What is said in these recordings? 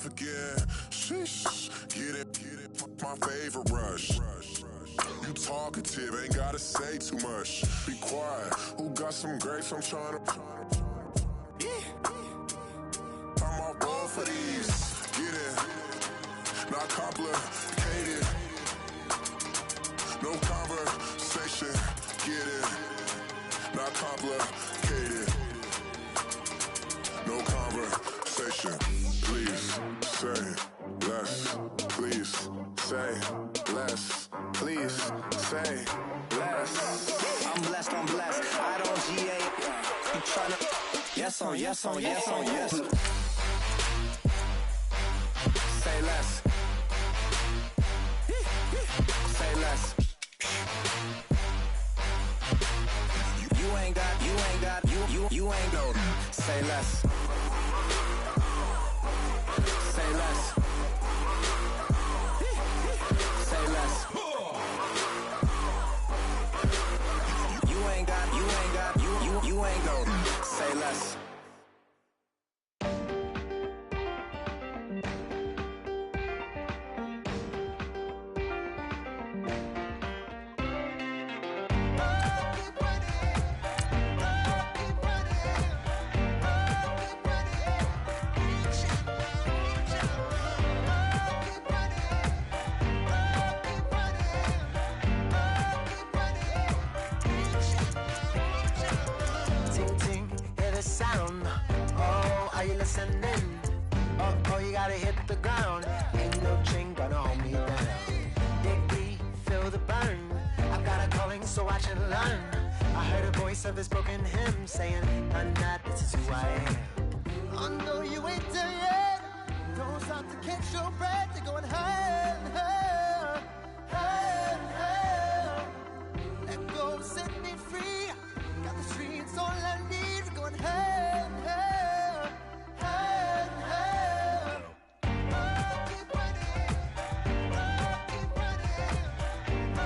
again. Sheesh, get it, my favorite rush. You talkative, ain't gotta say too much. Be quiet, who got some grapes? I'm trying to. I'm all roll for these. Get it, not complicated. No conversation, get it, not complicated. No conversation, please say less. Please say less. Please say less. I'm blessed, I'm blessed. I don't GA. You tryna. Yes on, yes on, yes on, yes. Say less. Say less. You ain't got, you ain't go. Say less. Say less. Say less. You ain't got, you ain't go. Say less. Oh, you gotta hit the ground. Ain't no chain gonna hold me down. Dig deep, feel the burn. I've got a calling, so watch and learn. I heard a voice of this broken hymn saying, "I'm not, this is who I am." I know you ain't there yet. Don't stop to catch your breath. You're going higher, higher, higher, higher. Let go, set me free. Got the streets, all I need. We're going higher, higher, higher, higher. Keep running, keep running, keep running. Keep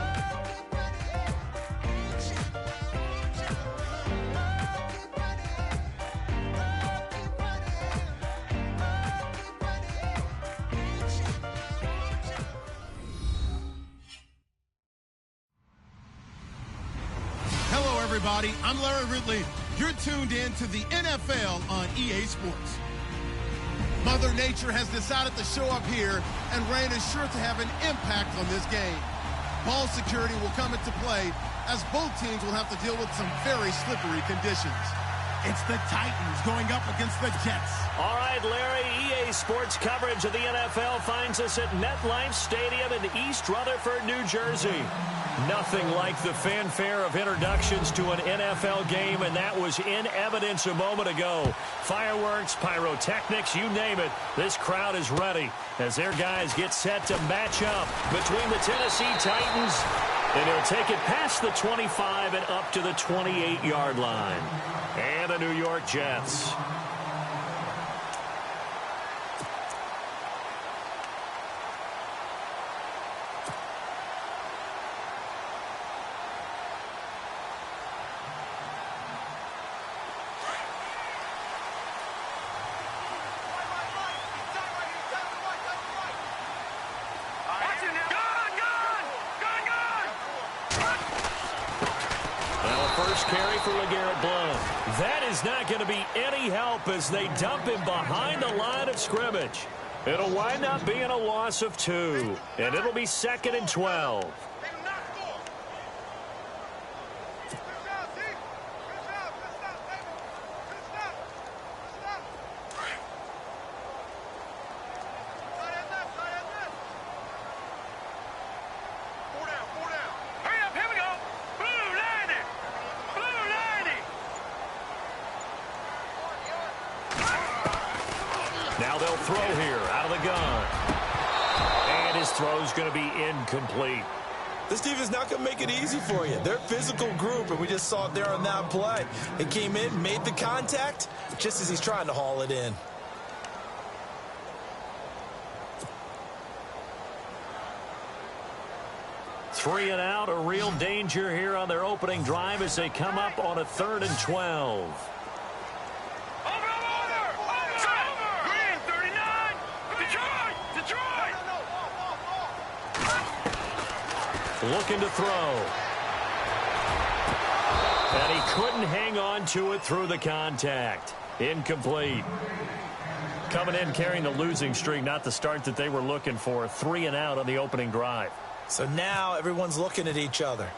Hello, everybody. I'm Larry Ridley. You're tuned in to the NFL on EA Sports. Mother Nature has decided to show up here, and rain is sure to have an impact on this game. Ball security will come into play, as both teams will have to deal with some very slippery conditions. It's the Titans going up against the Jets. All right, Larry, EA Sports coverage of the NFL finds us at MetLife Stadium in East Rutherford, New Jersey. Nothing like the fanfare of introductions to an NFL game, and that was in evidence a moment ago. Fireworks, pyrotechnics, you name it. This crowd is ready as their guys get set to match up between the Tennessee Titans, and he'll take it past the 25 and up to the 28-yard line. And the New York Jets. First carry for LeGarrette Blount. That is not going to be any help as they dump him behind the line of scrimmage. It'll wind up being a loss of 2, and it'll be 2nd and 12. Now they'll throw here out of the gun. And his throw's going to be incomplete. This defense not going to make it easy for you. They're a physical group, and we just saw it there on that play. He came in, made the contact, just as he's trying to haul it in. Three and out, a real danger here on their opening drive as they come up on a 3rd and 12. looking to throw. And he couldn't hang on to it through the contact. Incomplete. Coming in carrying the losing streak, not the start that they were looking for. 3 and out on the opening drive. So now everyone's looking at each other.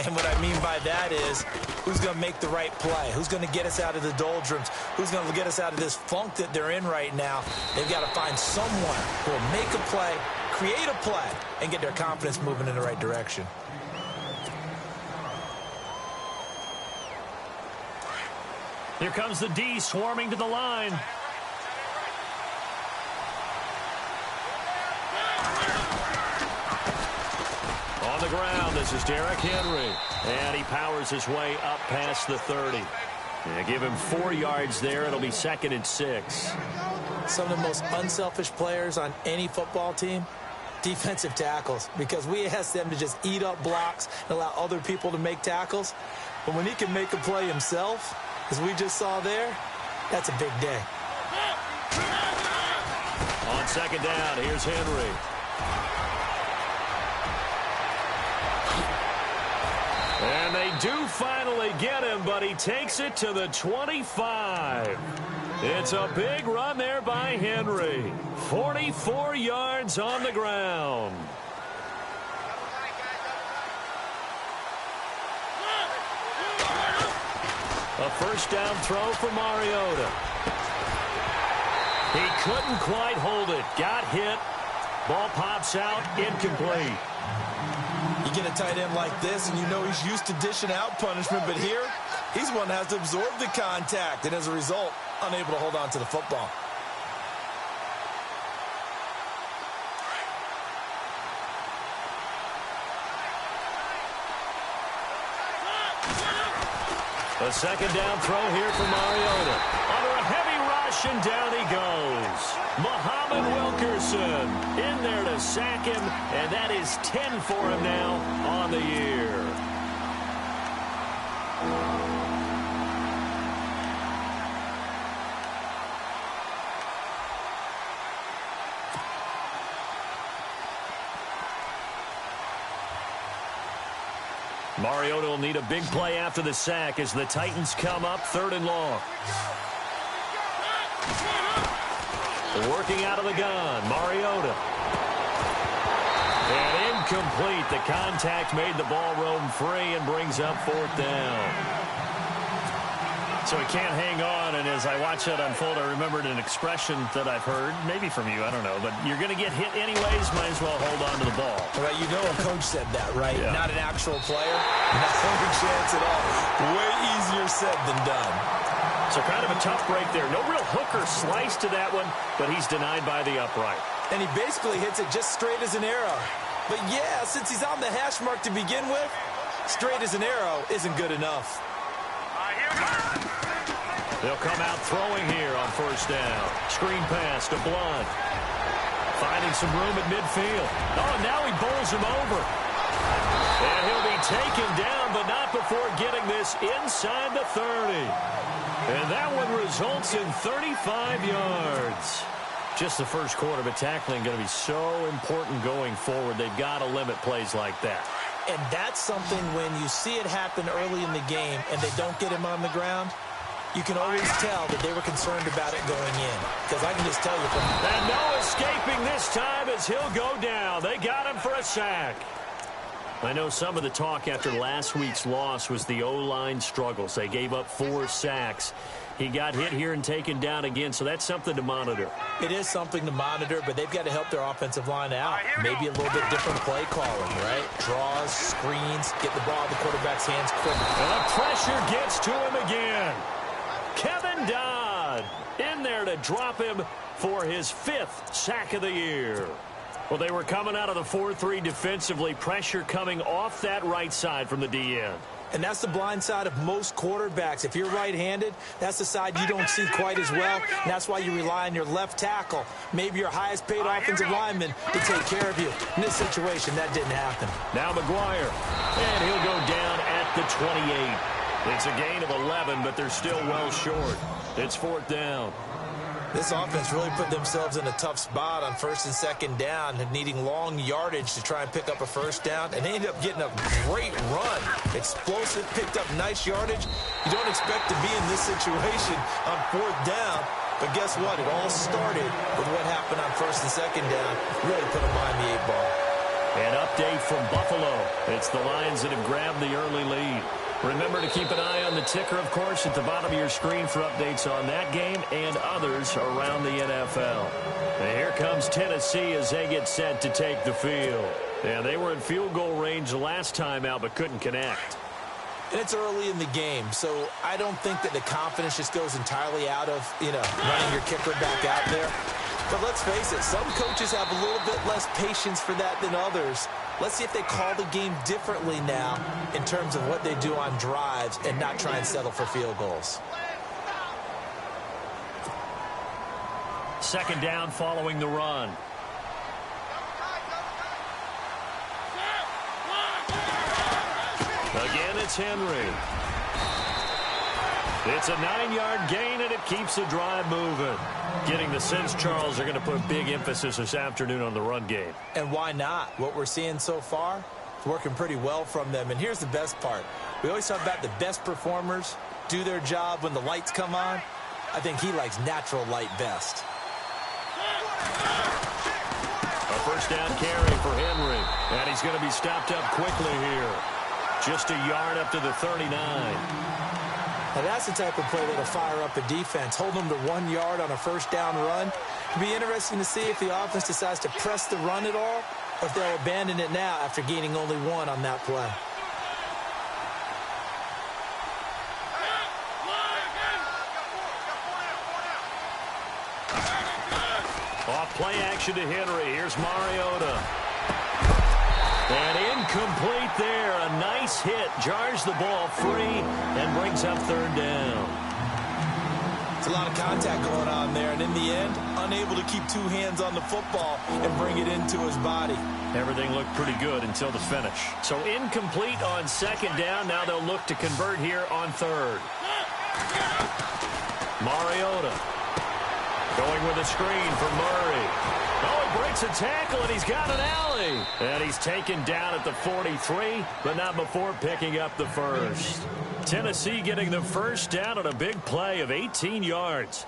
And what I mean by that is, who's going to make the right play? Who's going to get us out of the doldrums? Who's going to get us out of this funk that they're in right now? They've got to find someone who will make a play, create a play, and get their confidence moving in the right direction. Here comes the D swarming to the line. On the ground, this is Derrick Henry. And he powers his way up past the 30. Give him 4 yards there. It'll be 2nd and 6. Some of the most unselfish players on any football team, defensive tackles, because we ask them to just eat up blocks and allow other people to make tackles. But when he can make a play himself, as we just saw there, that's a big day. On 2nd down, here's Henry. And they do finally get him, but he takes it to the 25. It's a big run there by Henry. 44 yards on the ground. A first down throw for Mariota. He couldn't quite hold it. Got hit. Ball pops out. Incomplete. You get a tight end like this, and you know he's used to dishing out punishment, but here, he's one that has to absorb the contact, and as a result, unable to hold on to the football. A second down throw here for Mariota. Under a heavy rush, and down he goes. Muhammad Wilkerson in there to sack him, and that is 10 for him now on the year. Mariota will need a big play after the sack as the Titans come up 3rd and long. Working out of the gun, Mariota. And incomplete. The contact made the ball roam free and brings up 4th down. So he can't hang on, and as I watch that unfold, I remembered an expression that I've heard, maybe from you, I don't know, but you're going to get hit anyways, might as well hold on to the ball. Right, you know a coach said that, right? Yeah. Not an actual player. Not a chance at all. Way easier said than done. So kind of a tough break there. No real hook or slice to that one, but he's denied by the upright. And he basically hits it just straight as an arrow. But yeah, since he's on the hash mark to begin with, straight as an arrow isn't good enough. They'll come out throwing here on 1st down. Screen pass to Blunt. Finding some room at midfield. Oh, and now he bowls him over. And he'll be taken down, but not before getting this inside the 30. And that one results in 35 yards. Just the first quarter, but tackling going to be so important going forward. They've got to limit plays like that. And that's something when you see it happen early in the game and they don't get him on the ground, you can always tell that they were concerned about it going in. Because I can just tell you from... And no escaping this time as he'll go down. They got him for a sack. I know some of the talk after last week's loss was the O-line struggles. They gave up 4 sacks. He got hit here and taken down again, so that's something to monitor. It is something to monitor, but they've got to help their offensive line out. Maybe a little bit different play calling, right? Draws, screens, get the ball in the quarterback's hands quicker. And the pressure gets to him again. Kevin Dodd in there to drop him for his 5th sack of the year. Well, they were coming out of the 4-3 defensively. Pressure coming off that right side from the DN. And that's the blind side of most quarterbacks. If you're right-handed, that's the side you don't see quite as well. And that's why you rely on your left tackle, maybe your highest-paid offensive lineman, to take care of you. In this situation, that didn't happen. Now McGuire, and he'll go down at the 28. It's a gain of 11, but they're still well short. It's 4th down. This offense really put themselves in a tough spot on first and second down, needing long yardage to try and pick up a first down, and they ended up getting a great run. Explosive, picked up nice yardage. You don't expect to be in this situation on fourth down, but guess what? It all started with what happened on first and second down. Really put them behind the 8 ball. An update from Buffalo. It's the Lions that have grabbed the early lead. Remember to keep an eye on the ticker, of course, at the bottom of your screen for updates on that game and others around the NFL. And here comes Tennessee as they get set to take the field. Yeah, they were in field goal range last time out but couldn't connect. And it's early in the game, so I don't think that the confidence just goes entirely out of, running your kicker back out there. But let's face it, some coaches have a little bit less patience for that than others. Let's see if they call the game differently now in terms of what they do on drives and not try and settle for field goals. Second down following the run. Again, it's Henry. It's a 9-yard gain, and it keeps the drive moving. Getting the sense Charles are going to put a big emphasis this afternoon on the run game. And why not? What we're seeing so far is working pretty well from them. And here's the best part. We always talk about the best performers do their job when the lights come on. I think he likes natural light best. A first down carry for Henry. And he's going to be stopped up quickly here. Just a yard up to the 39. Now that's the type of play that'll fire up a defense. Hold them to 1 yard on a first down run. It'll be interesting to see if the offense decides to press the run at all, or if they'll abandon it now after gaining only 1 on that play. Off play action to Henry. Here's Mariota. And incomplete there. A nice hit. Jars the ball free and brings up third down. It's a lot of contact going on there. And in the end, unable to keep 2 hands on the football and bring it into his body. Everything looked pretty good until the finish. So incomplete on second down. Now they'll look to convert here on third. Mariota going with a screen for Murray. Oh, he breaks a tackle, and he's got an alley. And he's taken down at the 43, but not before picking up the first. Tennessee getting the first down on a big play of 18 yards.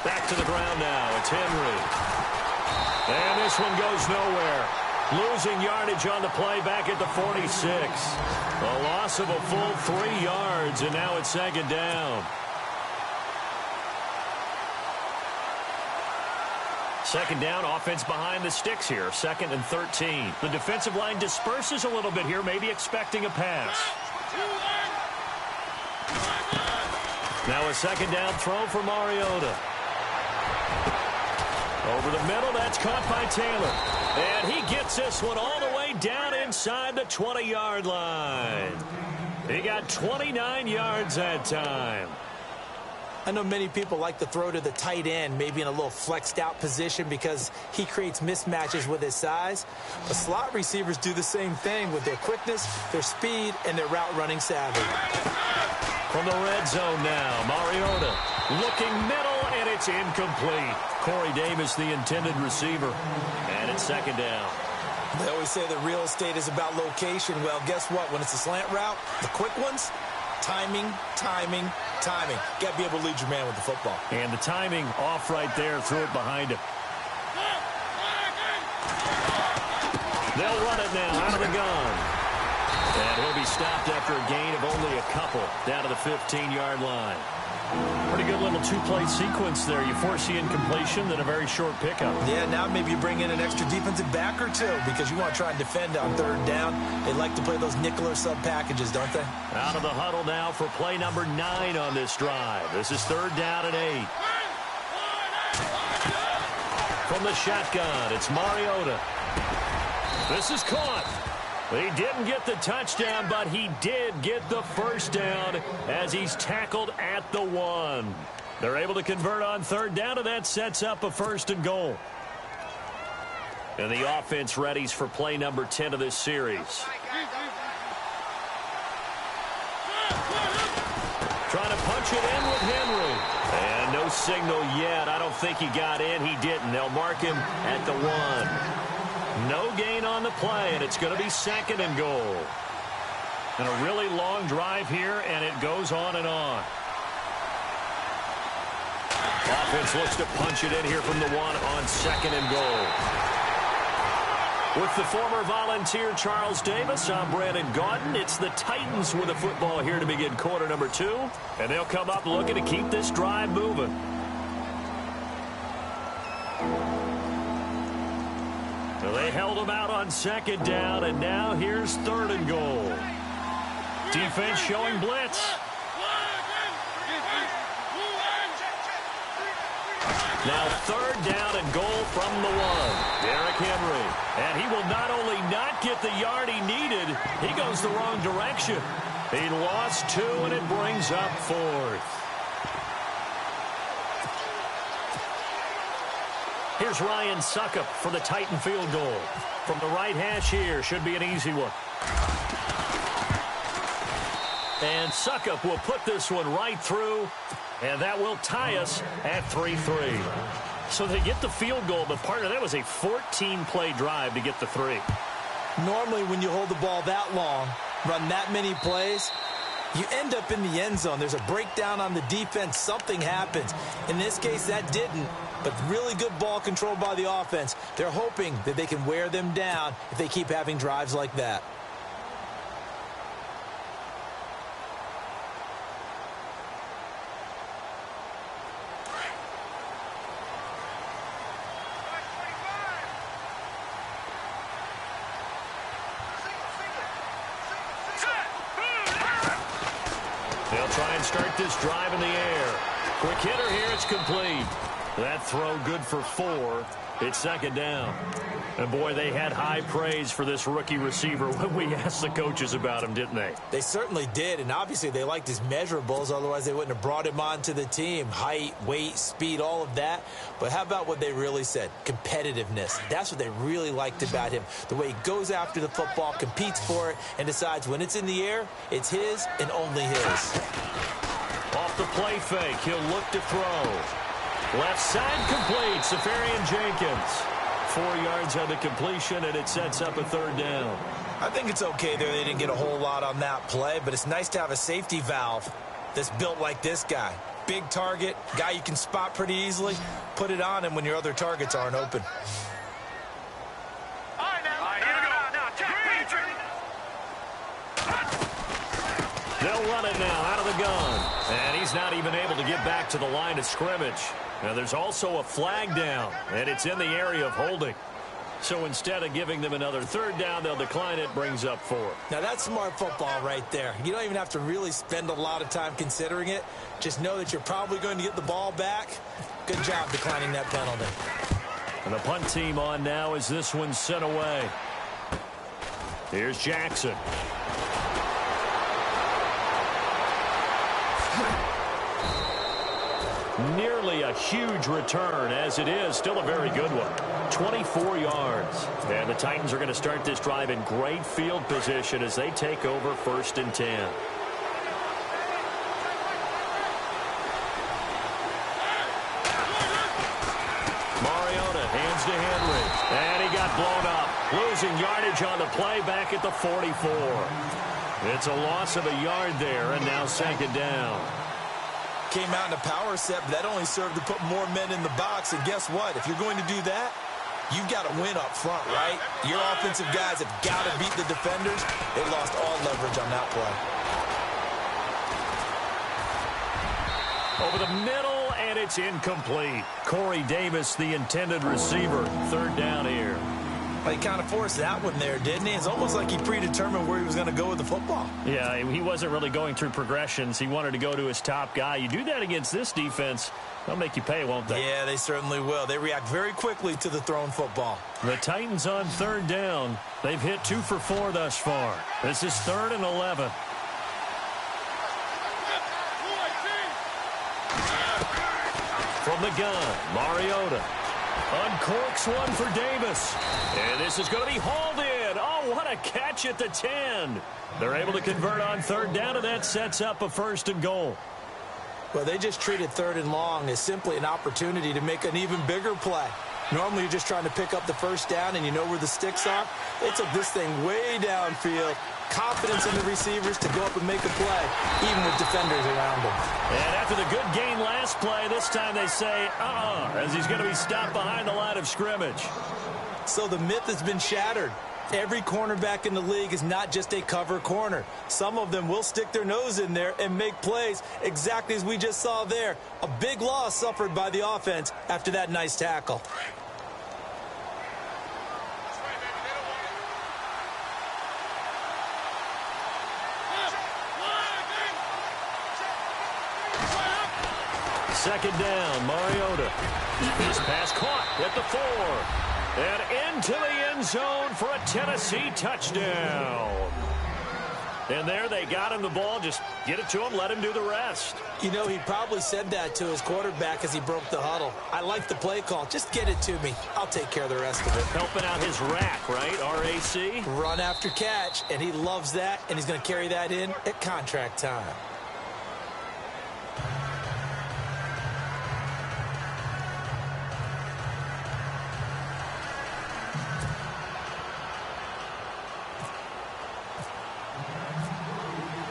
Back to the ground now. It's Henry. And this one goes nowhere. Losing yardage on the play back at the 46. A loss of a full 3 yards, and now it's second down. Second down, offense behind the sticks here. 2nd and 13. The defensive line disperses a little bit here, maybe expecting a pass. Now a second down throw for Mariota. Over the middle, that's caught by Taylor. And he gets this one all the way down inside the 20-yard line. He got 29 yards that time. I know many people like to throw to the tight end, maybe in a little flexed out position because he creates mismatches with his size. But slot receivers do the same thing with their quickness, their speed, and their route running savvy. From the red zone now, Mariota looking middle, and it's incomplete. Corey Davis, the intended receiver. And it's second down. They always say that real estate is about location. Well, guess what? When it's a slant route, the quick ones, timing, timing, timing. Got to be able to lead your man with the football. And the timing off right there, threw it behind him. They'll run it now out of the gun. And he'll be stopped after a gain of only a couple down to the 15-yard line. Pretty good little 2-play sequence there. You force the incompletion, then a very short pickup. Yeah, now maybe you bring in an extra defensive back or two because you want to try and defend on third down. They like to play those nickel or sub packages, don't they? Out of the huddle now for play number 9 on this drive. This is third down and 8. From the shotgun, it's Mariota. This is caught. He didn't get the touchdown, but he did get the first down as he's tackled at the 1. They're able to convert on third down, and that sets up a 1st and goal. And the offense readies for play number 10 of this series. Trying to punch it in with Henry. And no signal yet. I don't think he got in. He didn't. They'll mark him at the 1. No gain on the play, and it's going to be 2nd and goal. And a really long drive here, and it goes on and on. Offense looks to punch it in here from the 1 on 2nd and goal. With the former Volunteer Charles Davis, I'm Brandon Gaudin. It's the Titans with the football here to begin quarter number 2. And they'll come up looking to keep this drive moving. Well, they held him out on 2nd down, and now here's 3rd and goal. Defense showing blitz. Now 3rd down and goal from the 1. Derrick Henry. And he will not only not get the yard he needed, he goes the wrong direction. He lost 2, and it brings up 4th. Here's Ryan Succop for the Titan field goal. From the right hash here, should be an easy one. And Succop will put this one right through. And that will tie us at 3-3. So they get the field goal, but partner, that was a 14-play drive to get the 3. Normally, when you hold the ball that long, run that many plays, you end up in the end zone. There's a breakdown on the defense. Something happens. In this case, that didn't. But really good ball control by the offense. They're hoping that they can wear them down if they keep having drives like that. They'll try and start this drive in the air. Quick hitter here, it's complete. That throw good for 4. It's 2nd down. And boy, they had high praise for this rookie receiver when we asked the coaches about him, didn't they? They certainly did, and obviously they liked his measurables, otherwise they wouldn't have brought him onto the team. Height, weight, speed, all of that. But how about what they really said? Competitiveness. That's what they really liked about him. The way he goes after the football, competes for it, and decides when it's in the air, it's his and only his. Off the play fake, he'll look to throw. Left side complete, Safarian Jenkins. 4 yards on the completion, and it sets up a 3rd down. I think it's okay there. They didn't get a whole lot on that play, but it's nice to have a safety valve that's built like this guy. Big target, guy you can spot pretty easily. Put it on him when your other targets aren't open. They'll run it now out of the gun. And he's not even able to get back to the line of scrimmage. Now there's also a flag down, and it's in the area of holding. So instead of giving them another 3rd down, they'll decline it, brings up 4. Now that's smart football right there. You don't even have to really spend a lot of time considering it. Just know that you're probably going to get the ball back. Good job declining that penalty. And the punt team on now as this one's sent away. Here's Jackson. Nearly a huge return, as it is still a very good one. 24 yards. And the Titans are going to start this drive in great field position as they take over 1st and 10. Mariota hands to Henry. And he got blown up. Losing yardage on the play back at the 44. It's a loss of a yard there, and now 2nd down. Came out in a power set, but that only served to put more men in the box. And guess what? If you're going to do that, you've got to win up front, right? Your offensive guys have got to beat the defenders. They lost all leverage on that play. Over the middle, and it's incomplete. Corey Davis, the intended receiver. 3rd down here. Well, he kind of forced that one there, didn't he? It's almost like he predetermined where he was going to go with the football. Yeah, he wasn't really going through progressions. He wanted to go to his top guy. You do that against this defense, they'll make you pay, won't they? Yeah, they certainly will. They react very quickly to the thrown football. The Titans on third down. They've hit 2 for 4 thus far. This is 3rd and 11. From the gun, Mariota uncorks one for Davis. And this is going to be hauled in. Oh, what a catch at the 10. They're able to convert on third down, and that sets up a 1st and goal. Well, they just treated 3rd and long as simply an opportunity to make an even bigger play. Normally, you're just trying to pick up the 1st down, and you know where the sticks are. They took this thing way downfield. Confidence in the receivers to go up and make a play, even with defenders around them. And after the good gain last play, this time they say, as he's going to be stopped behind the line of scrimmage. So the myth has been shattered. Every cornerback in the league is not just a cover corner. Some of them will stick their nose in there and make plays exactly as we just saw there. A big loss suffered by the offense after that nice tackle. Second down, Mariota. This pass caught at the 4. And into the end zone for a Tennessee touchdown. And there they got him the ball. Just get it to him, let him do the rest. You know, he probably said that to his quarterback as he broke the huddle. I like the play call. Just get it to me. I'll take care of the rest of it. Helping out his rack, right? RAC? Run after catch, and he loves that, and he's going to carry that in at contract time.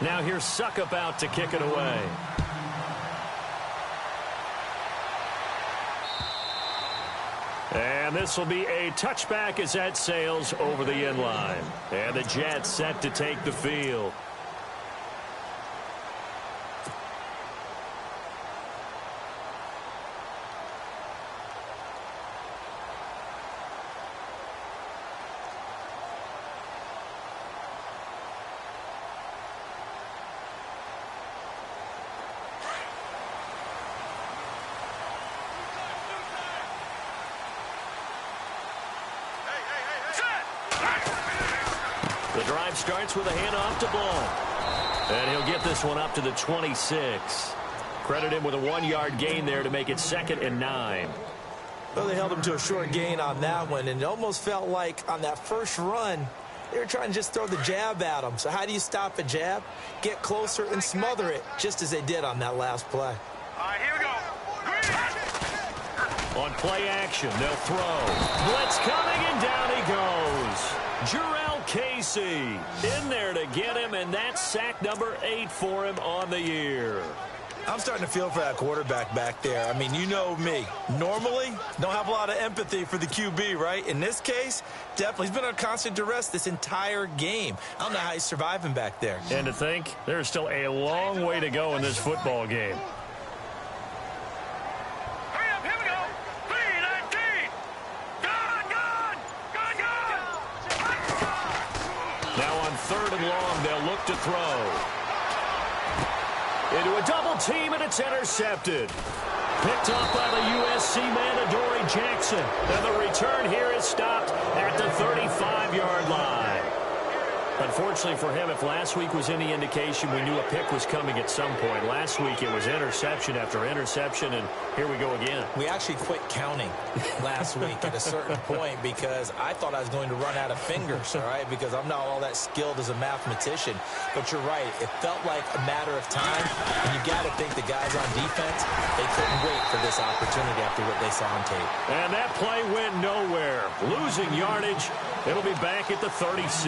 Now here's Suckup out to kick it away. And this will be a touchback as that sails over the end line. And the Jets set to take the field. The drive starts with a handoff to Ball. And he'll get this one up to the 26. Credit him with a 1-yard gain there to make it 2nd and 9. Well, they held him to a short gain on that one, and it almost felt like on that first run, they were trying to just throw the jab at him. So how do you stop a jab? Get closer and smother it, just as they did on that last play. All right, here we go. On play action, they'll throw. Blitz coming, and down he goes. Jurrell Casey in there to get him, and that's sack number 8 for him on the year. I'm starting to feel for that quarterback back there. I mean, you know me. Normally, don't have a lot of empathy for the QB, right? In this case, definitely. He's been on constant duress this entire game. I don't know how he's surviving back there. And to think, there's still a long way to go in this football game. Hurry up, here we go. 3-19. Gone. Now on 3rd and long, they'll look to throw. Into a double team, and it's intercepted. Picked off by the USC man, Adoree Jackson. And the return here is stopped at the 35-yard line. Unfortunately for him, if last week was any indication, we knew a pick was coming at some point. Last week it was interception after interception, and here we go again. We actually quit counting last week at a certain point because I thought I was going to run out of fingers, all right, because I'm not all that skilled as a mathematician. But you're right. It felt like a matter of time, and you got to think the guys on defense, they couldn't wait for this opportunity after what they saw on tape. And that play went nowhere. Losing yardage. It'll be back at the 36.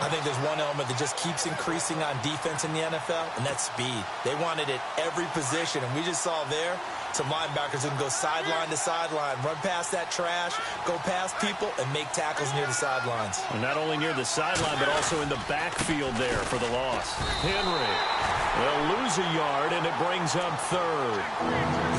I think there's one element that just keeps increasing on defense in the NFL, and that's speed. They want it at every position, and we just saw there some linebackers who can go sideline to sideline, run past that trash, go past people, and make tackles near the sidelines. And not only near the sideline, but also in the backfield there for the loss. Henry, they'll lose a yard, and it brings up third.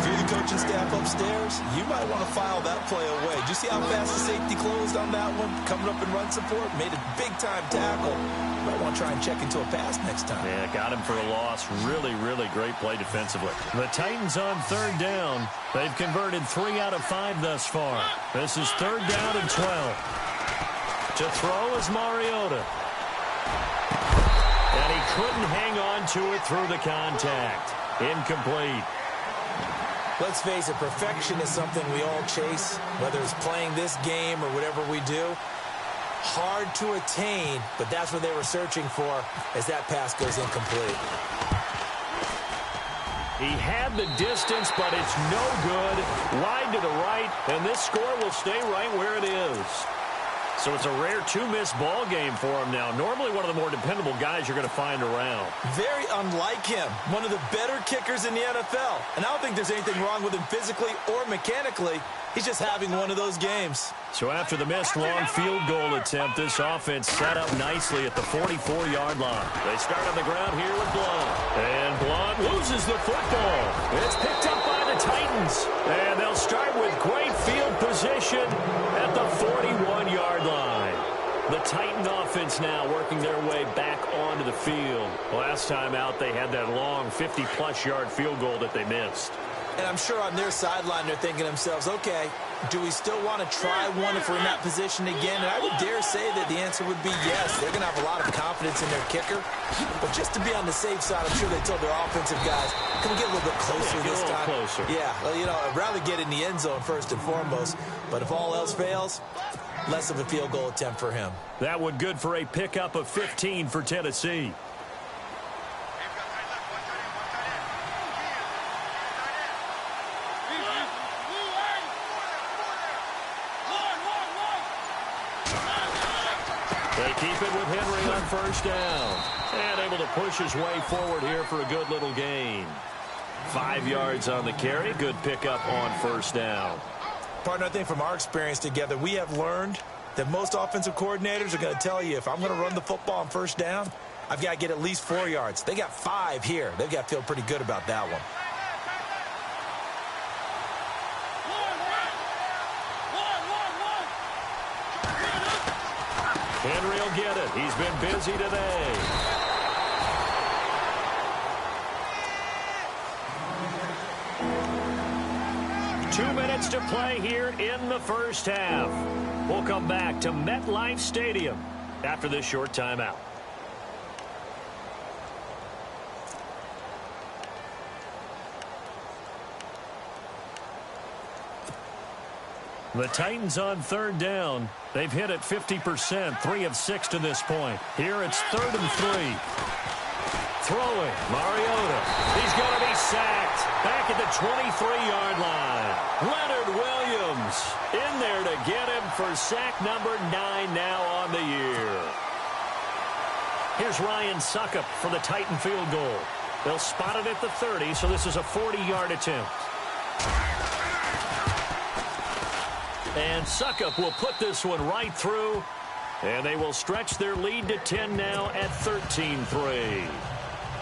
If you're the coaching staff upstairs, you might want to file that play away. Did you see how fast the safety closed on that one? Coming up in run support, made a big-time tackle. You might want to try and check into a pass next time. Yeah, got him for a loss. Really, really great play defensively. The Titans on third down. They've converted 3 out of 5 thus far. This is third down and 12. To throw is Mariota. And he couldn't hang on to it through the contact. Incomplete. Let's face it, perfection is something we all chase, whether it's playing this game or whatever we do. Hard to attain, but that's what they were searching for as that pass goes incomplete. He had the distance, but it's no good. Wide to the right, and this score will stay right where it is. So it's a rare 2-miss ball game for him now. Normally one of the more dependable guys you're going to find around. Very unlike him. One of the better kickers in the NFL. And I don't think there's anything wrong with him physically or mechanically. He's just having one of those games. So after the missed long field goal attempt, this offense set up nicely at the 44-yard line. They start on the ground here with Blount. And Blount loses the football. It's picked up by the Titans. And they'll start with great field position at the 41-yard line. The Titan offense now working their way back onto the field. Last time out, they had that long 50-plus yard field goal that they missed. And I'm sure on their sideline they're thinking to themselves, okay, do we still want to try one if we're in that position again? And I would dare say that the answer would be yes. They're going to have a lot of confidence in their kicker. But just to be on the safe side, I'm sure they told their offensive guys, can we get a little bit closer this time? Closer. Yeah, well, you know, I'd rather get in the end zone first and foremost. But if all else fails, less of a field goal attempt for him. That one good for a pickup of 15 for Tennessee. They keep it with Henry on first down. And able to push his way forward here for a good little gain. 5 yards on the carry. Good pickup on first down. Partner, I think from our experience together, we have learned that most offensive coordinators are going to tell you, if I'm going to run the football on first down, I've got to get at least 4 yards. They got 5 here. They've got to feel pretty good about that one. Henry will get it. He's been busy today. Two minutes to play here in the first half. We'll come back to MetLife Stadium after this short timeout. The Titans on third down. They've hit it 50%, 3 of 6 to this point. Here it's 3rd and 3. Throwing, Mariota. He's going to be sacked. Back at the 23-yard line. Leonard Williams in there to get him for sack number 9 now on the year. Here's Ryan Succop for the Titan field goal. They'll spot it at the 30, so this is a 40-yard attempt. And Succop will put this one right through, and they will stretch their lead to 10 now at 13-3.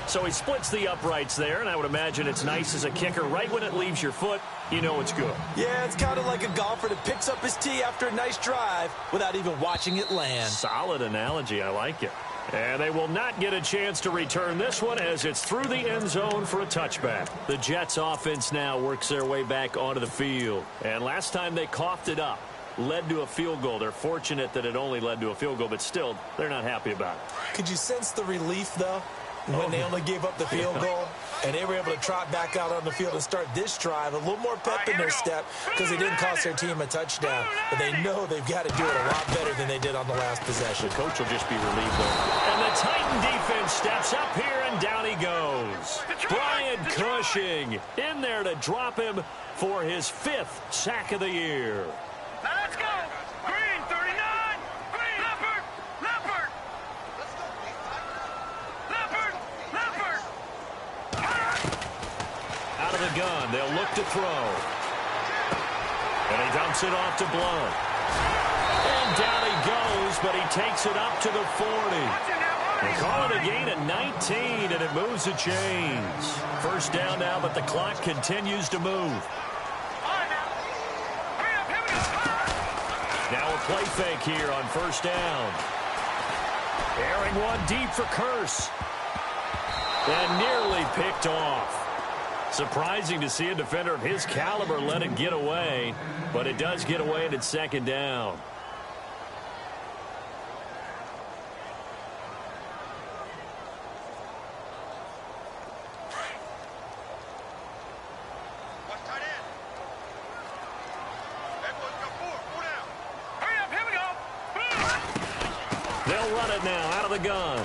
So he splits the uprights there, and I would imagine it's nice as a kicker. Right when it leaves your foot, you know it's good. Yeah, it's kind of like a golfer that picks up his tee after a nice drive without even watching it land. Solid analogy. I like it. And they will not get a chance to return this one as it's through the end zone for a touchback. The Jets offense now works their way back onto the field. And last time they coughed it up, led to a field goal. They're fortunate that it only led to a field goal, but still, they're not happy about it. Could you sense the relief, though, when they only gave up the field goal? And they were able to trot back out on the field and start this drive. A little more pep in their step because they didn't cost their team a touchdown. But they know they've got to do it a lot better than they did on the last possession. The coach will just be relieved, though. And the Titan defense steps up here, and down he goes. Brian Cushing in there to drop him for his 5th sack of the year. Now let's go. Green, 39. Green. Leopard. Leopard. of the gun. They'll look to throw. And he dumps it off to Blount. And down he goes, but he takes it up to the 40. They call it a gain of 19, and it moves the chains. First down now, but the clock continues to move. Now a play fake here on first down. Airing one deep for Kearse. And nearly picked off. Surprising to see a defender of his caliber let it get away, but it does get away and it's second down. They'll run it now out of the gun.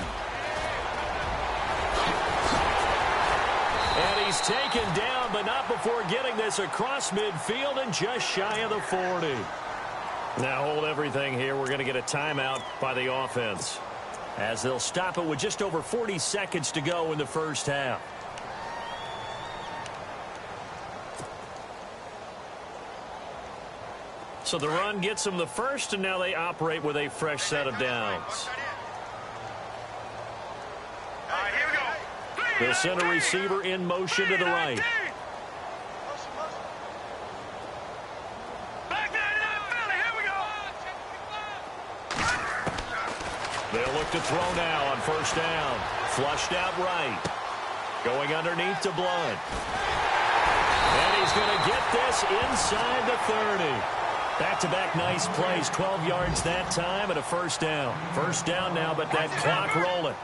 And he's taken down, but not before getting this across midfield and just shy of the 40. Now hold everything here. We're going to get a timeout by the offense, as they'll stop it with just over 40 seconds to go in the first half. So the run gets them the first, and now they operate with a fresh set of downs. They'll send a receiver in motion to the right. They'll look to throw now on first down. Flushed out right. Going underneath to Blount. And he's going to get this inside the 30. Back-to-back nice plays. 12 yards that time and a first down. First down now, but that clock rolling.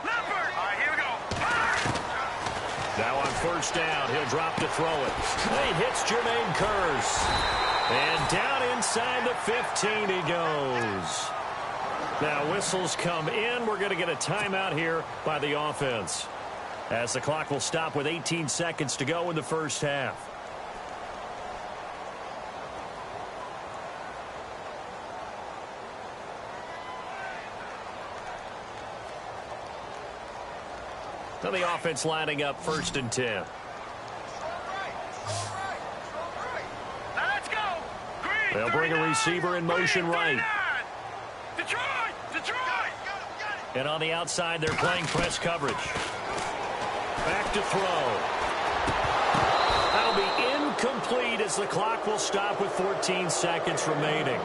Now on first down, he'll drop to throw it. He hits Jermaine Kearse. And down inside the 15 he goes. Now whistles come in. We're going to get a timeout here by the offense, as the clock will stop with 18 seconds to go in the first half. Now the offense lining up first and 10. They'll bring a receiver in motion right. And on the outside, they're playing press coverage. Back to throw. That'll be incomplete as the clock will stop with 14 seconds remaining.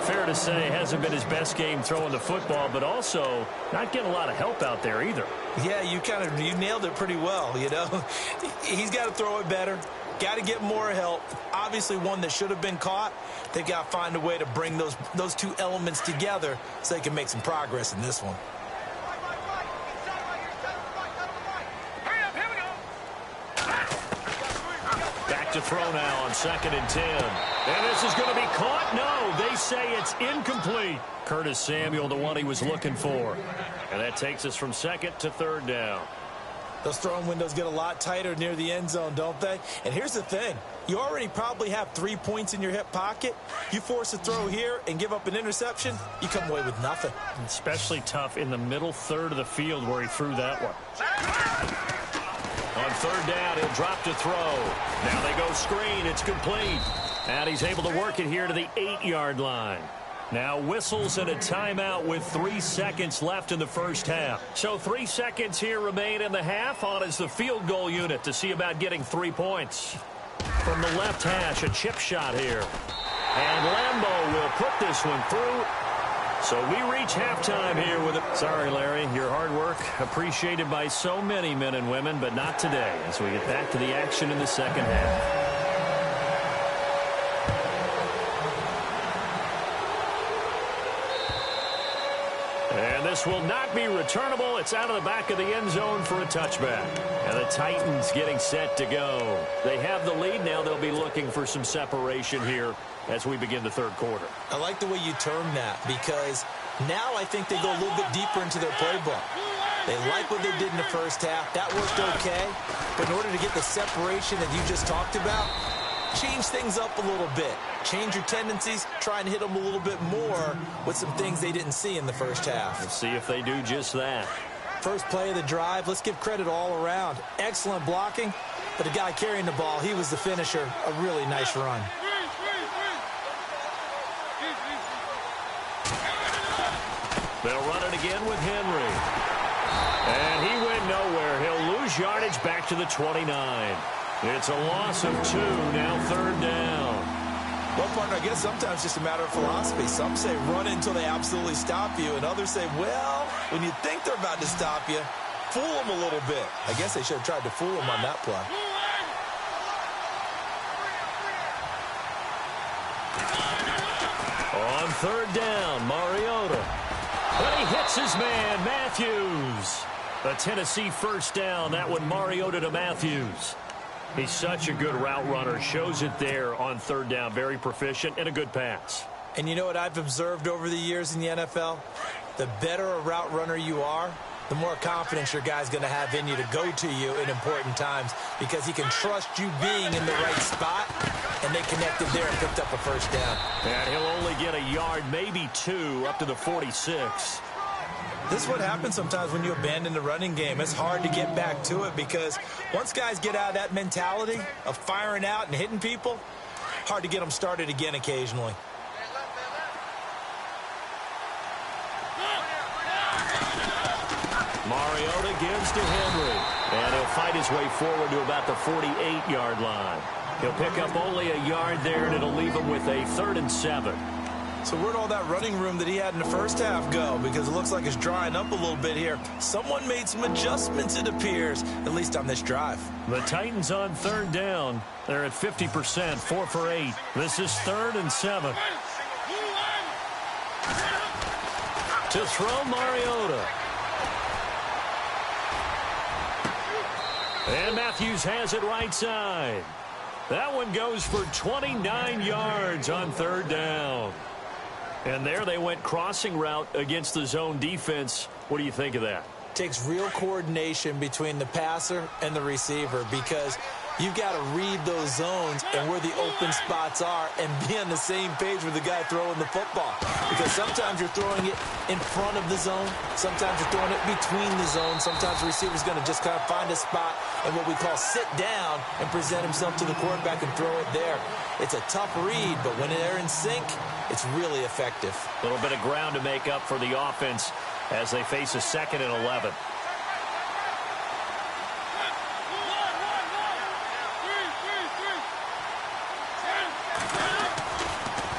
Fair to say, hasn't been his best game throwing the football, but also not getting a lot of help out there either. Yeah, you nailed it pretty well, you know. He's got to throw it better. Got to get more help. Obviously one that should have been caught. They've got to find a way to bring those two elements together so they can make some progress in this one. Back to throw now on second and 10. And this is going to be caught. No, they say it's incomplete. Curtis Samuel, the one he was looking for. And that takes us from second to third down. Those throwing windows get a lot tighter near the end zone, don't they? And here's the thing. You already probably have 3 points in your hip pocket. You force a throw here and give up an interception, you come away with nothing. Especially tough in the middle third of the field where he threw that one. On third down, he'll drop to throw. Now they go screen. It's complete. And he's able to work it here to the 8-yard line. Now whistles and a timeout with 3 seconds left in the first half. So 3 seconds here remain in the half. On is the field goal unit to see about getting 3 points. From the left hash, a chip shot here. And Lambeau will put this one through. So we reach halftime here with it. Sorry, Larry, your hard work appreciated by so many men and women, but not today as we get back to the action in the second half. And this will not be returnable. It's out of the back of the end zone for a touchback. And the Titans getting set to go. They have the lead. Now they'll be looking for some separation here as we begin the third quarter. I like the way you term that, because now I think they go a little bit deeper into their playbook. They like what they did in the first half. That worked okay. But in order to get the separation that you just talked about, change things up a little bit. Change your tendencies. Try and hit them a little bit more with some things they didn't see in the first half. Let's see if they do just that. First play of the drive, let's give credit all around. Excellent blocking. but the guy carrying the ball, he was the finisher. A really nice run. They'll run it again with Henry. And he went nowhere. He'll lose yardage back to the 29. It's a loss of 2, now 3rd down. Well, partner, I guess sometimes it's just a matter of philosophy. Some say run until they absolutely stop you, and others say, well, when you think they're about to stop you, fool them a little bit. I guess they should have tried to fool them on that play. On 3rd down, Mariota. But he hits his man, Matthews. A Tennessee 1st down. That one, Mariota to Matthews. He's such a good route runner. Shows it there on 3rd down. Very proficient and a good pass. And you know what I've observed over the years in the NFL? The better a route runner you are, the more confidence your guy's going to have in you to go to you in important times because he can trust you being in the right spot, and they connected there and picked up a 1st down. And he'll only get a yard, maybe 2, up to the 46. This is what happens sometimes when you abandon the running game. It's hard to get back to it because once guys get out of that mentality of firing out and hitting people, hard to get them started again occasionally. Mariota gives to Henry, and he'll fight his way forward to about the 48-yard line. He'll pick up only a yard there, and it'll leave him with a 3rd and 7. So where'd all that running room that he had in the first half go? Because it looks like it's drying up a little bit here. Someone made some adjustments, it appears, at least on this drive. The Titans on 3rd down. They're at 50%, 4 for 8. This is 3rd and 7. To throw, Mariota. And Matthews has it right side. That one goes for 29 yards on 3rd down. And there they went crossing route against the zone defense. What do you think of that? Takes real coordination between the passer and the receiver because you've got to read those zones and where the open spots are and be on the same page with the guy throwing the football. Because sometimes you're throwing it in front of the zone. Sometimes you're throwing it between the zones. Sometimes the receiver's going to just kind of find a spot and what we call sit down and present himself to the quarterback and throw it there. It's a tough read, but when they're in sync, it's really effective. A little bit of ground to make up for the offense as they face a 2nd and 11.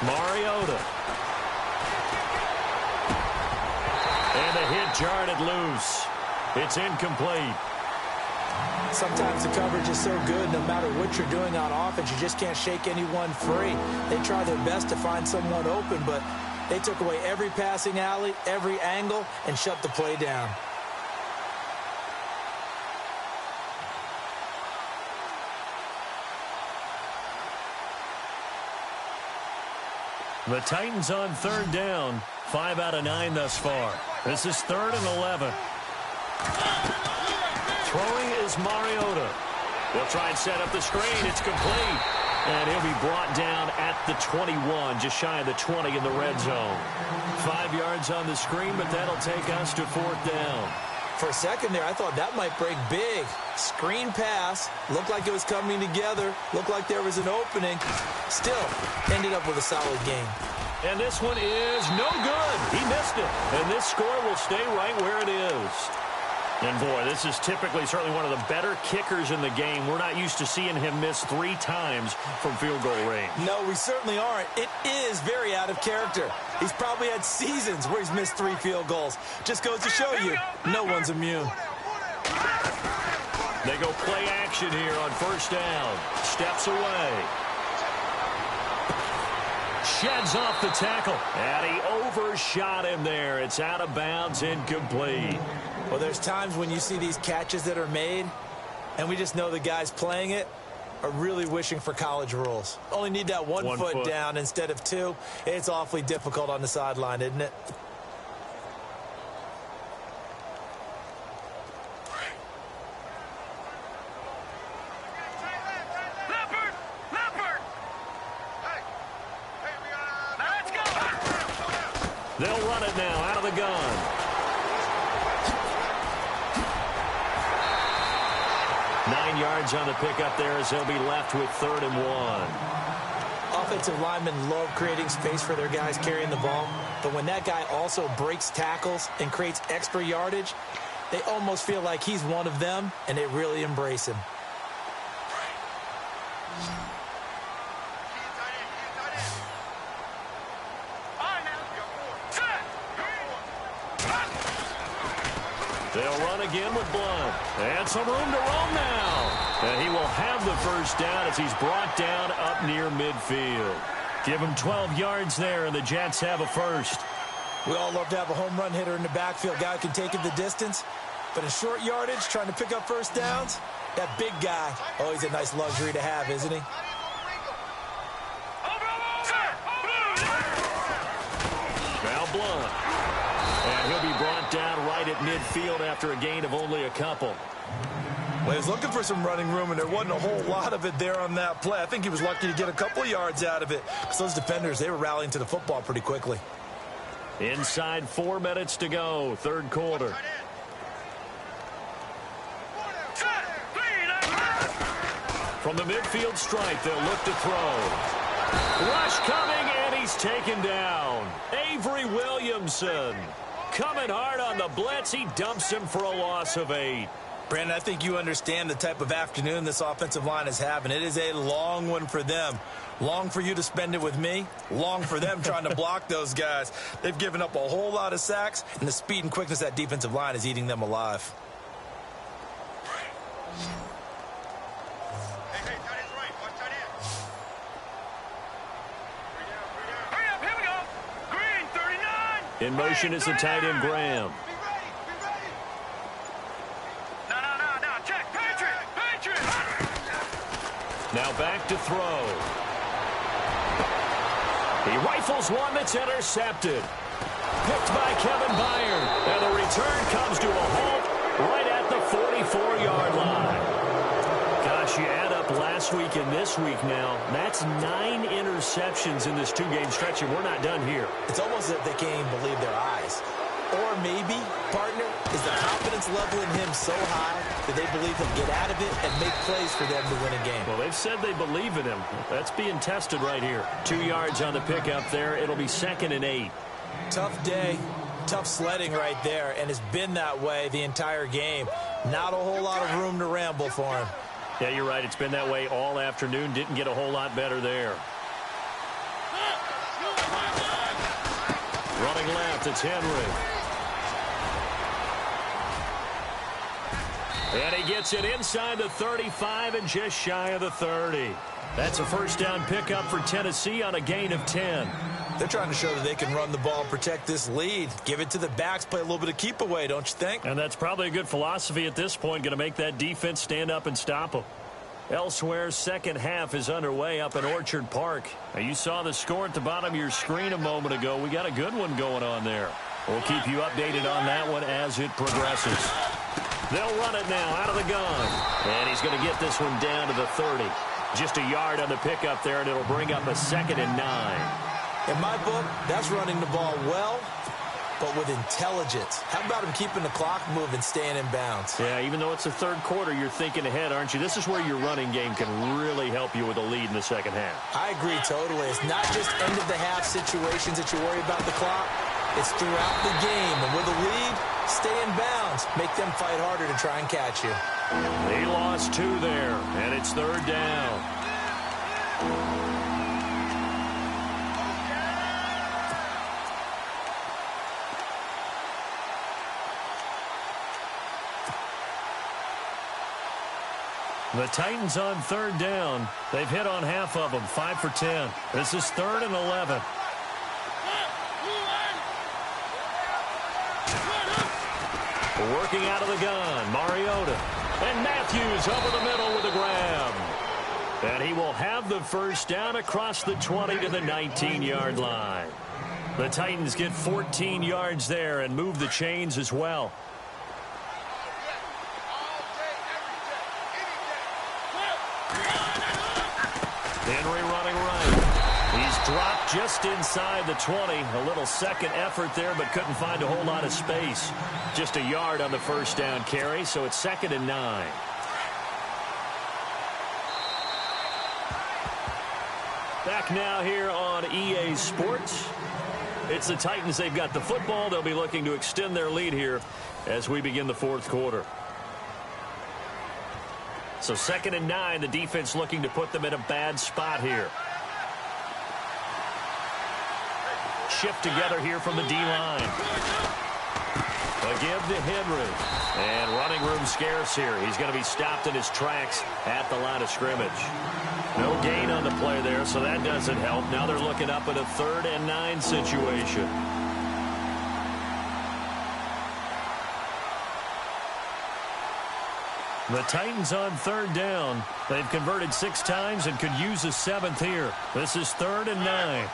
Mariota. And the hit jarred it loose. It's incomplete. Sometimes the coverage is so good, no matter what you're doing on offense, you just can't shake anyone free. They try their best to find someone open, but they took away every passing alley, every angle, and shut the play down. The Titans on 3rd down. 5 out of 9 thus far. This is 3rd and 11. Throwing is Mariota. They'll try and set up the screen. It's complete. And he'll be brought down at the 21, just shy of the 20 in the red zone. 5 yards on the screen, but that'll take us to 4th down. For a second there, I thought that might break big. Screen pass. Looked like it was coming together. Looked like there was an opening. Still, ended up with a solid game. And this one is no good. He missed it. And this score will stay right where it is. And, boy, this is typically certainly one of the better kickers in the game. We're not used to seeing him miss 3 times from field goal range. No, we certainly aren't. It is very out of character. He's probably had seasons where he's missed 3 field goals. Just goes to show you, no one's immune. They go play action here on 1st down. Steps away. Sheds off the tackle. And he overshot him there. It's out of bounds, incomplete. Well, there's times when you see these catches that are made, and we just know the guys playing it are really wishing for college rules. Only need that one foot down instead of 2. It's awfully difficult on the sideline, isn't it? They'll run it now out of the gun. 9 9 yards on the pickup there as they'll be left with 3rd and 1. Offensive linemen love creating space for their guys carrying the ball, but when that guy also breaks tackles and creates extra yardage, they almost feel like he's one of them, and they really embrace him. They'll run again with Blount. And some room to roam now. And he will have the first down as he's brought down up near midfield. Give him 12 yards there, and the Jets have a first. We all love to have a home run hitter in the backfield. Guy who can take it the distance. But in short yardage, trying to pick up first downs, that big guy, oh, he's a nice luxury to have, isn't he? Now Blount. And he'll be brought down right at midfield after a gain of only a couple. Well, he was looking for some running room, and there wasn't a whole lot of it there on that play. I think he was lucky to get a couple of yards out of it because those defenders, they were rallying to the football pretty quickly. Inside 4 minutes to go, third quarter. From the midfield stripe, they'll look to throw. Rush coming, and he's taken down. Avery Williamson coming hard on the blitz. He dumps him for a loss of 8. Brandon, I think you understand the type of afternoon this offensive line is having. It is a long one for them. Long for you to spend it with me. Long for them trying to block those guys. They've given up a whole lot of sacks, and the speed and quickness of that defensive line is eating them alive. In motion is the tight end, Graham. No, check. Patriot. Now back to throw. He rifles one that's intercepted. Picked by Kevin Byard. And the return comes to a halt right at the 44-yard line. Gosh, you add up last week and this week now. That's 9 interceptions in this 2-game stretch, and we're not done here. It's almost as if they can't even believe their eyes. Or maybe, partner, is the confidence level in him so high that they believe he'll get out of it and make plays for them to win a game. Well, they've said they believe in him. That's being tested right here. 2 yards on the pickup there. It'll be 2nd and 8. Tough day, tough sledding right there, and it's been that way the entire game. Not a whole lot of room to ramble for him. Yeah, you're right. It's been that way all afternoon. Didn't get a whole lot better there. Running left, it's Henry. And he gets it inside the 35 and just shy of the 30. That's a first down pickup for Tennessee on a gain of 10. They're trying to show that they can run the ball and protect this lead. Give it to the backs, play a little bit of keep away, don't you think? And that's probably a good philosophy at this point, going to make that defense stand up and stop them. Elsewhere, second half is underway up in Orchard Park. Now, you saw the score at the bottom of your screen a moment ago. We got a good one going on there. We'll keep you updated on that one as it progresses. They'll run it now out of the gun. And he's going to get this one down to the 30. Just a yard on the pickup there, and it'll bring up a 2nd and 9. In my book, that's running the ball well, but with intelligence. How about him keeping the clock moving, staying in bounds? Yeah, even though it's the third quarter, you're thinking ahead, aren't you? This is where your running game can really help you with a lead in the second half. I agree totally. It's not just end-of-the-half situations that you worry about the clock. It's throughout the game. And with a lead, stay in bounds. Make them fight harder to try and catch you. He lost 2 there, and it's 3rd down. The Titans on 3rd down. They've hit on half of them, 5 for 10. This is 3rd and 11. Working out of the gun, Mariota. And Matthews over the middle with a grab. And he will have the first down across the 20 to the 19-yard line. The Titans get 14 yards there and move the chains as well. Henry running right. He's dropped just inside the 20. A little second effort there, but couldn't find a whole lot of space. Just a yard on the first down carry, so it's 2nd and 9. Back now here on EA Sports. It's the Titans. They've got the football. They'll be looking to extend their lead here as we begin the fourth quarter. So 2nd and 9, the defense looking to put them in a bad spot here. Shift together here from the D-line. A give to Henry. And running room scarce here. He's going to be stopped in his tracks at the line of scrimmage. No gain on the play there, so that doesn't help. Now they're looking up at a 3rd and 9 situation. The Titans on 3rd down. They've converted 6 times and could use a 7th here. This is 3rd and 9.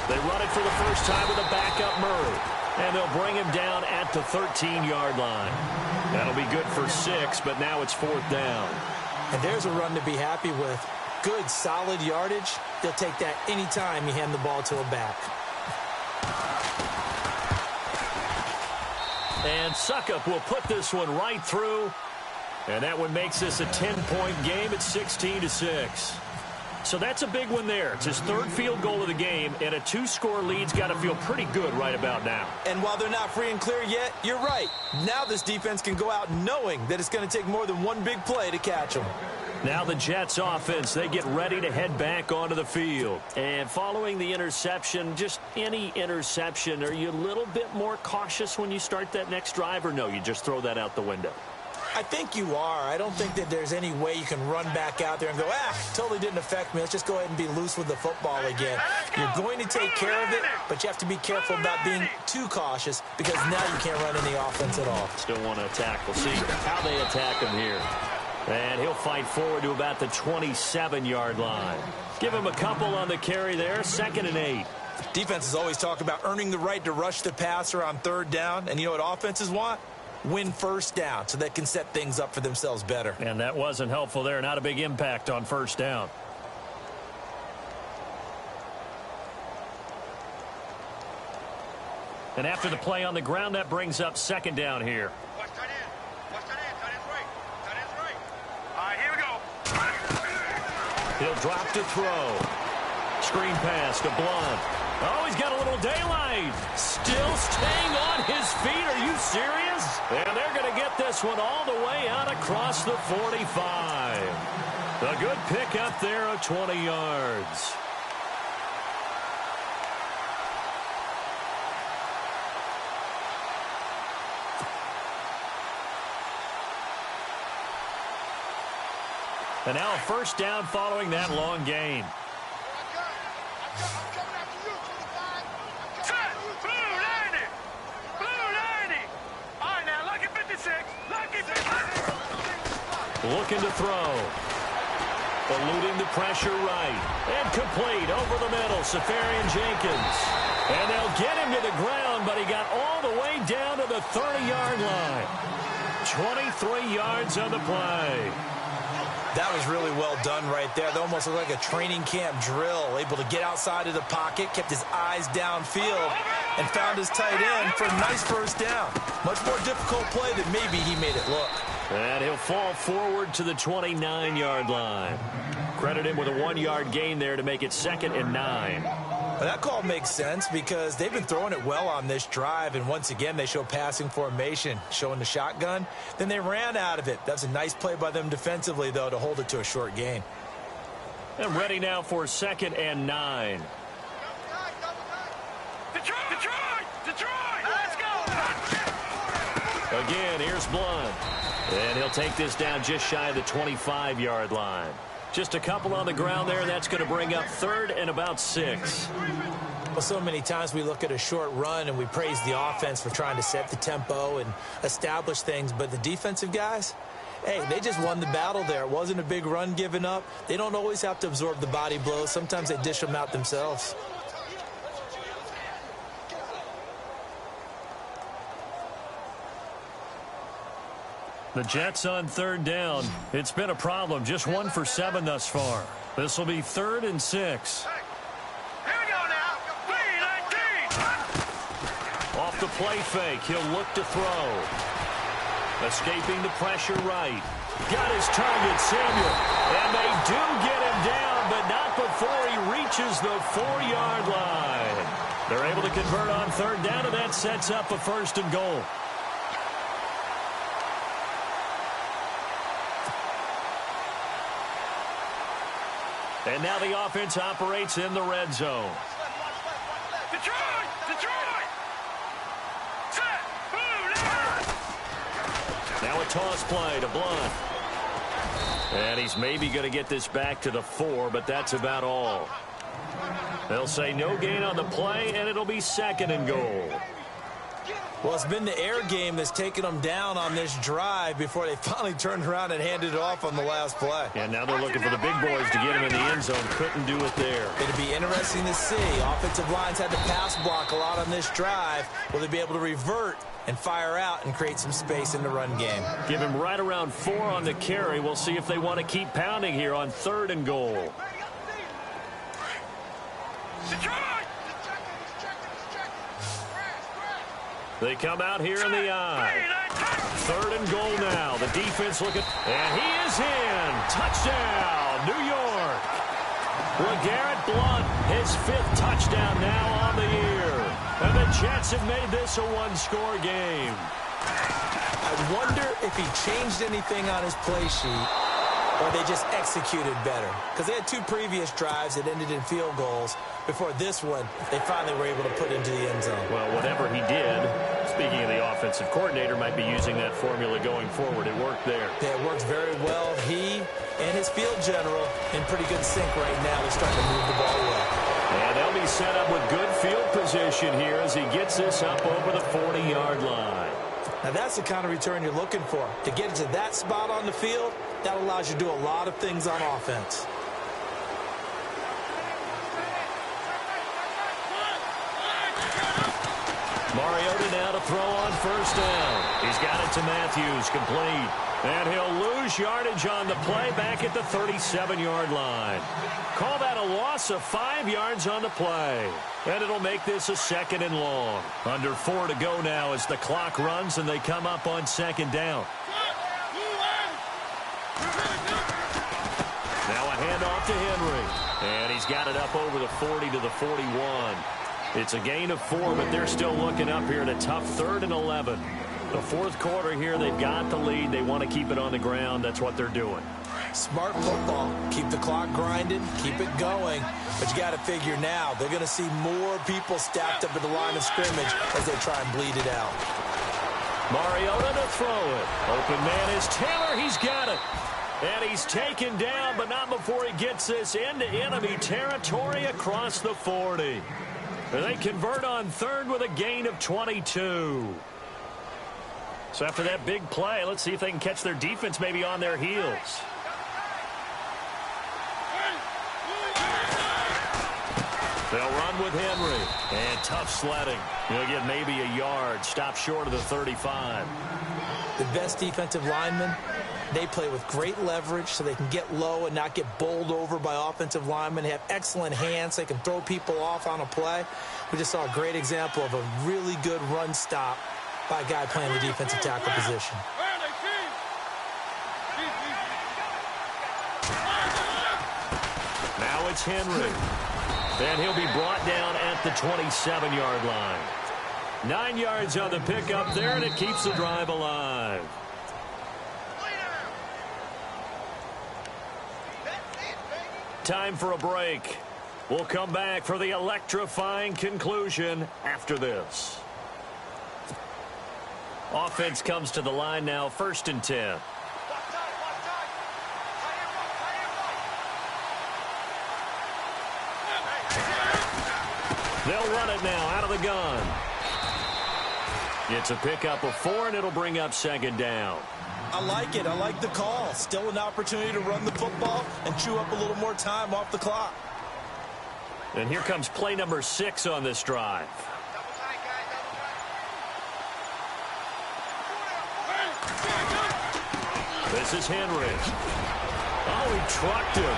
They run it for the first time with a backup Murray. And they'll bring him down at the 13-yard line. That'll be good for 6, but now it's 4th down. And there's a run to be happy with. Good, solid yardage. They'll take that anytime you hand the ball to a back. And Succop will put this one right through. And that one makes this a 10-point game at 16-6. So that's a big one there. It's his 3rd field goal of the game, and a 2-score lead's got to feel pretty good right about now. And while they're not free and clear yet, you're right. Now this defense can go out knowing that it's going to take more than one big play to catch them. Now the Jets offense, they get ready to head back onto the field. And following the interception, just any interception, are you a little bit more cautious when you start that next drive, or no, you just throw that out the window? I think you are. I don't think that there's any way you can run back out there and go, totally didn't affect me. Let's just go ahead and be loose with the football again. You're going to take care of it, but you have to be careful about being too cautious because now you can't run any offense at all. Still want to attack. We'll see how they attack him here. And he'll fight forward to about the 27-yard line. Give him a couple on the carry there. 2nd and 8. Defenses always talk about earning the right to rush the passer on 3rd down. And you know what offenses want? Win 1st down so they can set things up for themselves better. And that wasn't helpful there. Not a big impact on 1st down. And after the play on the ground, that brings up 2nd down here. Watch tight end. Watch tight end. Tight end's right. Tight end's right. All right, here we go. He'll drop to throw. Screen pass to Blunt. Oh, he's got a little daylight. Still staying on his feet. Are you serious? And they're going to get this one all the way out across the 45. A good pick up there of 20 yards. And now a 1st down following that long gain. Looking to throw. Eluding the pressure right. And complete over the middle. Safarian Jenkins. And they'll get him to the ground, but he got all the way down to the 30-yard line. 23 yards on the play. That was really well done right there. They almost looked like a training camp drill. Able to get outside of the pocket, kept his eyes downfield, and found his tight end for a nice 1st down. Much more difficult play than maybe he made it look. And he'll fall forward to the 29-yard line. Credit him with a 1-yard gain there to make it 2nd and 9. Well, that call makes sense because they've been throwing it well on this drive, and once again they show passing formation, showing the shotgun. Then they ran out of it. That's a nice play by them defensively, though, to hold it to a short gain. And ready now for 2nd and 9. Detroit! Let's go! Again, here's Blunt. And he'll take this down just shy of the 25-yard line. Just a couple on the ground there. That's going to bring up 3rd and about 6. Well, so many times we look at a short run and we praise the offense for trying to set the tempo and establish things. But the defensive guys, hey, they just won the battle there. It wasn't a big run given up. They don't always have to absorb the body blows. Sometimes they dish them out themselves. The Jets on 3rd down. It's been a problem. Just 1 for 7 thus far. This will be 3rd and 6. Here we go now. 3-19. Off the play fake. He'll look to throw. Escaping the pressure right. Got his target, Samuel. And they do get him down, but not before he reaches the 4-yard line. They're able to convert on third down, and that sets up a 1st and goal. And now the offense operates in the red zone. Detroit! Detroit! Set! Move! Now a toss play to Blunt. And he's maybe going to get this back to the 4, but that's about all. They'll say no gain on the play, and it'll be 2nd and goal. Well, it's been the air game that's taken them down on this drive before they finally turned around and handed it off on the last play. And now they're looking for the big boys to get him in the end zone. Couldn't do it there. It'll be interesting to see. Offensive lines had to pass block a lot on this drive. Will they be able to revert and fire out and create some space in the run game? Give him right around 4 on the carry. We'll see if they want to keep pounding here on 3rd and goal. They come out here in the eye. 3rd and goal now. The defense looking. And he is in. Touchdown, New York. LeGarrette Blunt, his 5th touchdown now on the year. And the Jets have made this a one-score game. I wonder if he changed anything on his play sheet or they just executed better. Because they had 2 previous drives that ended in field goals. Before this one, they finally were able to put into the end zone. Well, whatever he did, speaking of the offensive coordinator, might be using that formula going forward. It worked there. Yeah, it works very well. He and his field general in pretty good sync right now. They're starting to move the ball well. And they'll be set up with good field position here as he gets this up over the 40-yard line. Now, that's the kind of return you're looking for. To get it to that spot on the field, that allows you to do a lot of things on offense. Mariota now to throw on 1st down. He's got it to Matthews, complete. And he'll lose yardage on the play back at the 37-yard line. Call that a loss of 5 yards on the play. And it'll make this a 2nd and long. Under 4 to go now as the clock runs and they come up on 2nd down. Now a handoff to Henry. And he's got it up over the 40 to the 41. It's a gain of 4, but they're still looking up here at a tough 3rd and 11. The 4th quarter here, they've got the lead. They want to keep it on the ground. That's what they're doing. Smart football. Keep the clock grinding. Keep it going. But you got to figure now, they're going to see more people stacked up at the line of scrimmage as they try and bleed it out. Mariota to throw it. Open man is Taylor. He's got it. And he's taken down, but not before he gets this into enemy territory across the 40. And they convert on 3rd with a gain of 22. So after that big play, let's see if they can catch their defense maybe on their heels. They'll run with Henry. And tough sledding. He'll get maybe a yard. Stop short of the 35. The best defensive linemen, they play with great leverage so they can get low and not get bowled over by offensive linemen. They have excellent hands. They can throw people off on a play. We just saw a great example of a really good run stop by a guy playing the defensive tackle position. Now it's Henry. And he'll be brought down at the 27-yard line. 9 yards on the pickup there, and it keeps the drive alive. Time for a break. We'll come back for the electrifying conclusion after this. Offense comes to the line now, 1st and 10. They'll run it now out of the gun. It's a pickup of 4, and it'll bring up 2nd down. I like it. I like the call. Still an opportunity to run the football and chew up a little more time off the clock. And here comes play number 6 on this drive. This is Henry. Oh, he trucked him.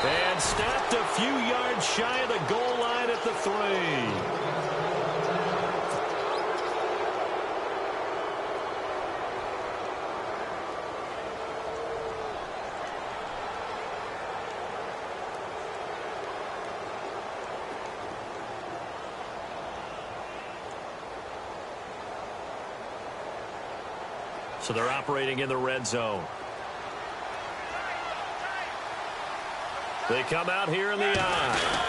And stopped a few yards shy of the goal line at the 3. So they're operating in the red zone. They come out here in the eye.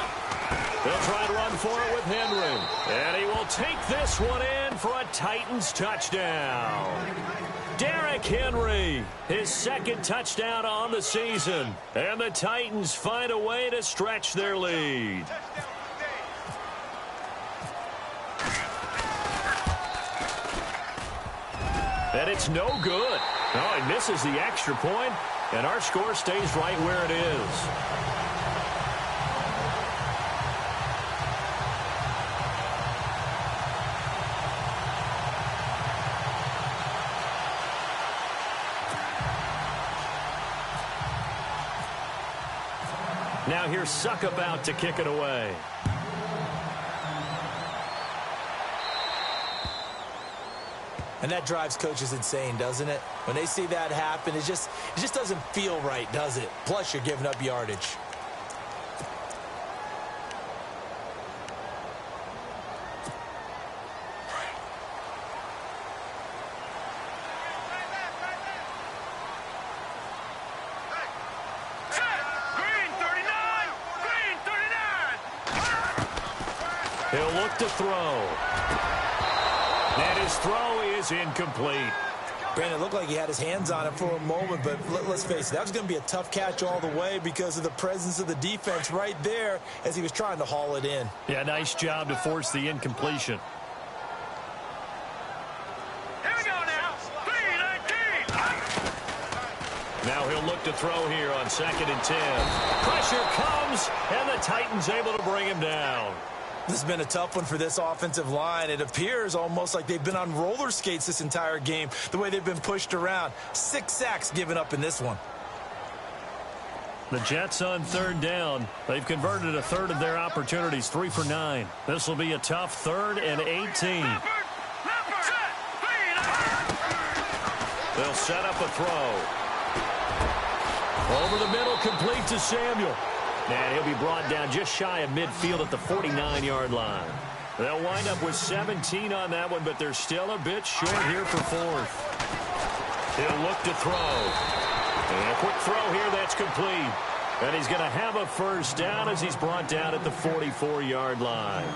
They'll try to run for it with Henry. And he will take this one in for a Titans touchdown. Derrick Henry, his second touchdown on the season. And the Titans find a way to stretch their lead. And it's no good. Oh, he misses the extra point, and our score stays right where it is. Now here's Suck about to kick it away. And that drives coaches insane, doesn't it? When they see that happen, it just doesn't feel right, does it? Plus, you're giving up yardage. He'll look to throw. And his throw is incomplete. Brandon, it looked like he had his hands on it for a moment, but let's face it, that was going to be a tough catch all the way because of the presence of the defense right there as he was trying to haul it in. Yeah, nice job to force the incompletion. Here we go now. 3-19. Now he'll look to throw here on 2nd and 10. Pressure comes, and the Titans able to bring him down. This has been a tough one for this offensive line. It appears almost like they've been on roller skates this entire game, the way they've been pushed around. 6 sacks given up in this one. The Jets on 3rd down. They've converted a third of their opportunities, 3 for 9. This will be a tough 3rd and 18. They'll set up a throw. Over the middle, complete to Samuel. And he'll be brought down just shy of midfield at the 49-yard line. They'll wind up with 17 on that one, but they're still a bit short here for 4th. He'll look to throw. And a quick throw here that's complete. And he's going to have a first down as he's brought down at the 44-yard line.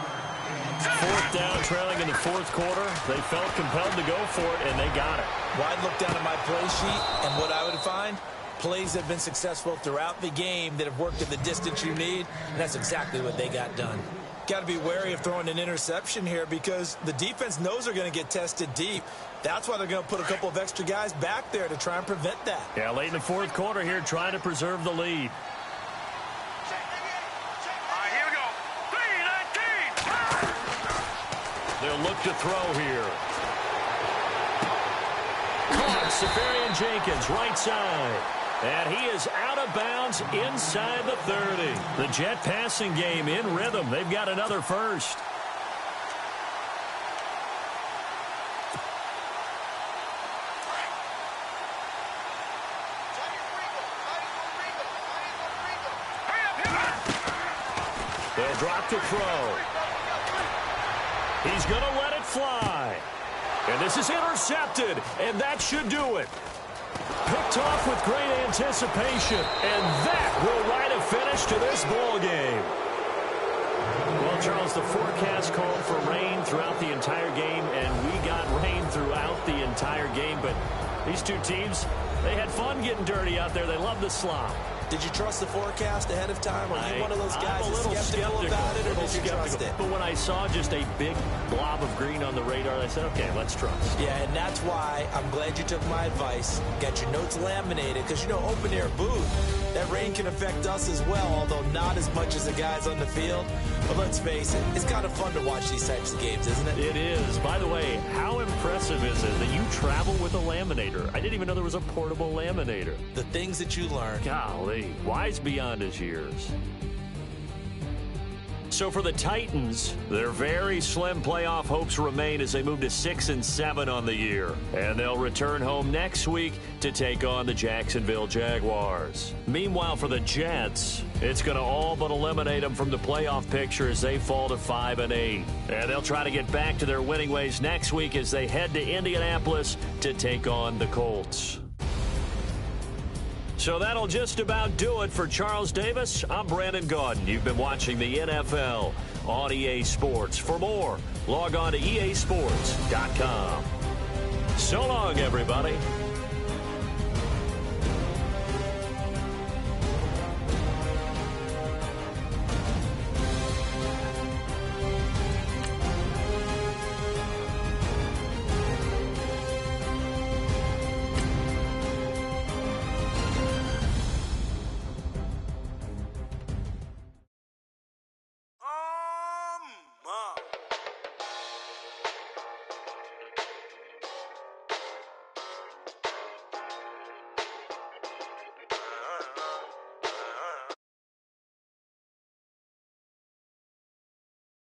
4th down, trailing in the 4th quarter. They felt compelled to go for it, and they got it. Wide look down at my play sheet, and what I would find, plays have been successful throughout the game that have worked at the distance you need, and that's exactly what they got done. Got to be wary of throwing an interception here because the defense knows they're going to get tested deep. That's why they're going to put a couple of extra guys back there to try and prevent that. Yeah, late in the 4th quarter here, trying to preserve the lead. All right, here we go. 3-19. They'll look to throw here. Caught, Safarian Jenkins, right side. And he is out of bounds inside the 30. The Jet passing game in rhythm. They've got another first. They'll drop to throw. He's going to let it fly. And this is intercepted, and that should do it. Picked off with great anticipation, and that will write a finish to this ball game. Well, Charles, the forecast called for rain throughout the entire game, and we got rain throughout the entire game. But these two teams, they had fun getting dirty out there. They love the slop. Did you trust the forecast ahead of time? Are you one of those guys that's skeptical about it, or did you trust it? But when I saw just a big blob of green on the radar, I said, okay, let's trust. Yeah, and that's why I'm glad you took my advice. Got your notes laminated, because, you know, open-air booth, that rain can affect us as well, although not as much as the guys on the field. But let's face it, it's kind of fun to watch these types of games, isn't it? It is. By the way, how impressive is it that you travel with a laminator? I didn't even know there was a portable laminator. The things that you learn. Golly, wise beyond his years. So for the Titans, their very slim playoff hopes remain as they move to 6-7 on the year. And they'll return home next week to take on the Jacksonville Jaguars. Meanwhile, for the Jets, it's going to all but eliminate them from the playoff picture as they fall to 5-8. And they'll try to get back to their winning ways next week as they head to Indianapolis to take on the Colts. So that'll just about do it for Charles Davis. I'm Brandon Gaudin. You've been watching the NFL on EA Sports. For more, log on to easports.com. So long, everybody.